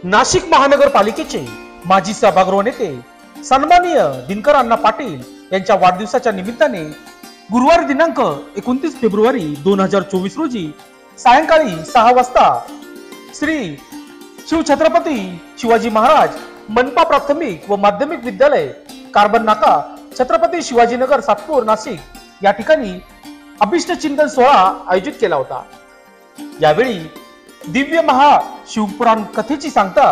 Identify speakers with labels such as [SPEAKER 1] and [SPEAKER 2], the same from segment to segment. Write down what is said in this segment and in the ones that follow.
[SPEAKER 1] नाशिक महानगरपालिकेचे माजी सभागृह नेते सन्माननीय दिनकर अण्णा पाटील यांच्या वाढदिवसाच्या निमित्ताने गुरुवार दिनांक 29 फेब्रुवारी 2024 रोजी सायंकाळी 6 वाजता श्री शिवछत्रपती शिवाजी महाराज मनपा प्राथमिक व माध्यमिक विद्यालय कार्बन नाका छत्रपती शिवाजीनगर सातपूर नाशिक या ठिकाणी अभिष्ट चिंतन सोहळा आयोजित केला होता। यावेळी दिव्य महा शिवपुराण कथेची सांगता,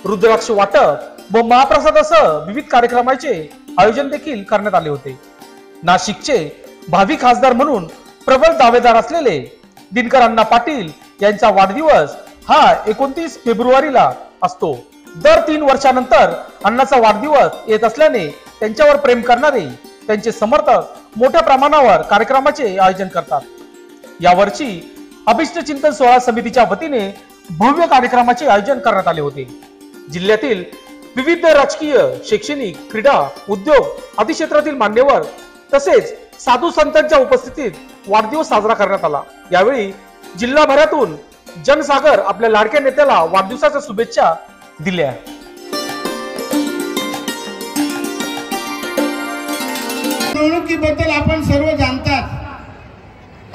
[SPEAKER 1] रुद्राक्ष वाटप व महाप्रसादासह विविध कार्यक्रमाचे आयोजन देखील करण्यात आले होते। नाशिकचे भावी खासदार म्हणून प्रबळ दावेदार असलेले दिनकर अण्णा पाटील यांचा वाढदिवस हा 29 फेब्रुवारीला असतो। दर 3 वर्षानंतर अण्णाचा वाढदिवस येत असल्याने त्यांच्यावर प्रेम करणारे त्यांचे समर्थक मोठ्या प्रमाणावर कार्यक्रमाचे आयोजन करतात। यावर्षी अभिष्ट चिंतन सोहळा समितीच्या वतीने भव्य कार्यक्रमाचे आयोजन करण्यात आले होते। जिल्ह्यातील विविध राजकीय, शैक्षणिक, क्रीडा, उद्योग आदी क्षेत्रातील मान्यवर तसेच साधू संतांच्या उपस्थितीत वाढदिवस साजरा करण्यात आला। यावेळी जिल्हाभरातून जनसागर आपल्या लाडक्या नेत्याला वाढदिवसाच्या शुभेच्छा दिल्या।
[SPEAKER 2] निवडणुकीबद्दल आपण सर्व जाणतात।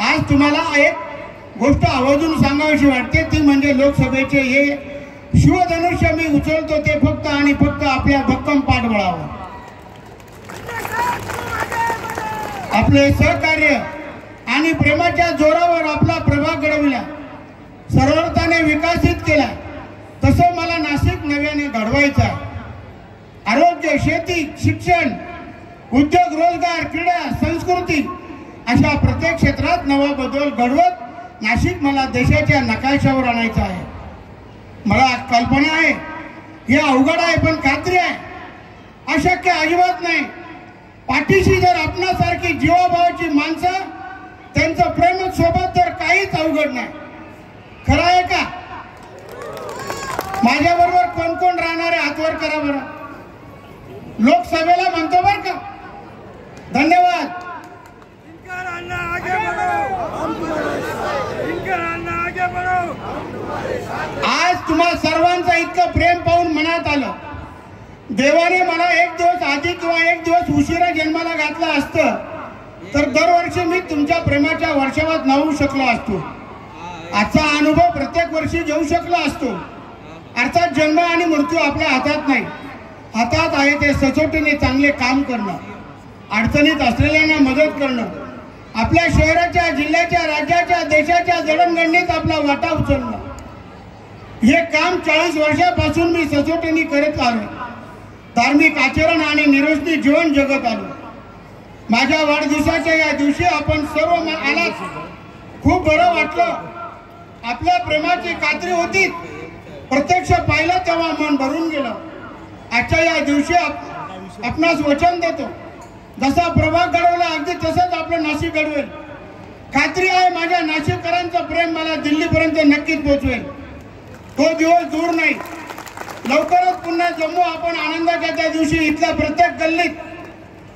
[SPEAKER 2] आज तुम्हाला एक गोष्ट आवर्जून सांगावीशी वाटते, ती म्हणजे लोकसभेचे हे शिवधनुष्य मी उचलतो ते फक्त आणि फक्त आपल्या भक्कम पाठबळावर। आपले सहकार्य आणि प्रेमाच्या जोरावर आपला प्रभाग घडविला, सरळताने विकसित केला। तसं मला नाशिक नव्याने घडवायचं आहे। आरोग्य, शेती, शिक्षण, उद्योग, रोजगार, क्रीडा, संस्कृती अशा प्रत्येक क्षेत्रात नवा बदल घडवत नाशिक मला देशाच्या नकाशावर आणायचं आहे। मला कल्पना आहे, हे अवघड आहे, पण खात्री आहे अशक्य अजिबात नाही। पाठीशी जर आपणासारखी जीवाभावाची माणसं, त्यांचं प्रेम सोबत तर काहीच अवघड नाही। खरं आहे का? माझ्या बरोबर कोण कोण राहणार आहे हात वर करा बरं। लोकसभेला म्हणतो बरं का। धन्यवाद। आज तुम्हा सर्वांचं इतकं प्रेम पाहून मनात आलं, देवाने मला एक दिवस आधी किंवा एक दिवस उशिरा जन्माला घातला असतं तर दरवर्षी मी तुमच्या प्रेमाच्या वर्षावात नावू शकलो असतो। आजचा अनुभव प्रत्येक वर्षी घेऊ शकलो असतो। अर्थात जन्म आणि मृत्यू आपल्या हातात नाही, हातात आहे ते सचोटीने चांगले काम करणं, अडचणीत असलेल्यांना मदत करणं, आपल्या शहराच्या, जिल्ह्याच्या, राज्याच्या, देशाच्या जडणघडणीत आपला वाटा उचलणं। हे काम 40 वर्षापासून मी सचोटीने करत आलो। धार्मिक आचरण आणि निरोगी जीवन जगत आलो। माझ्या वाढदिवसाच्या या दिवशी आपण सर्व आलात, खूप बरं वाटलं। आपल्या प्रेमाची खात्री होती, प्रत्यक्ष पाहिलं तेव्हा मन भरून गेलं। आजच्या या दिवशी आपणास वचन देतो, जसा प्रभाग घडवला अगदी तसंच आपलं नाशिक घडवेल। खात्री आहे माझ्या नाशिककरांचं प्रेम मला दिल्लीपर्यंत नक्कीच पोहोचवेल। तो दिवस दूर नाही, लवकरच पुन्हा जम्मू आपण आनंदाच्या त्या दिवशी इथल्या प्रत्येक गल्लीत,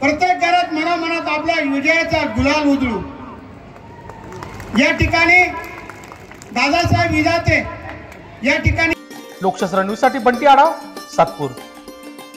[SPEAKER 2] प्रत्येक घरात मनामनात आपल्या विजयाचा गुलाल उधळू। या ठिकाणी दादासाहेब विधाते या ठिकाणी।
[SPEAKER 1] लोकशास्त्र न्यूज साठी बंटी आढाव, सातपूर।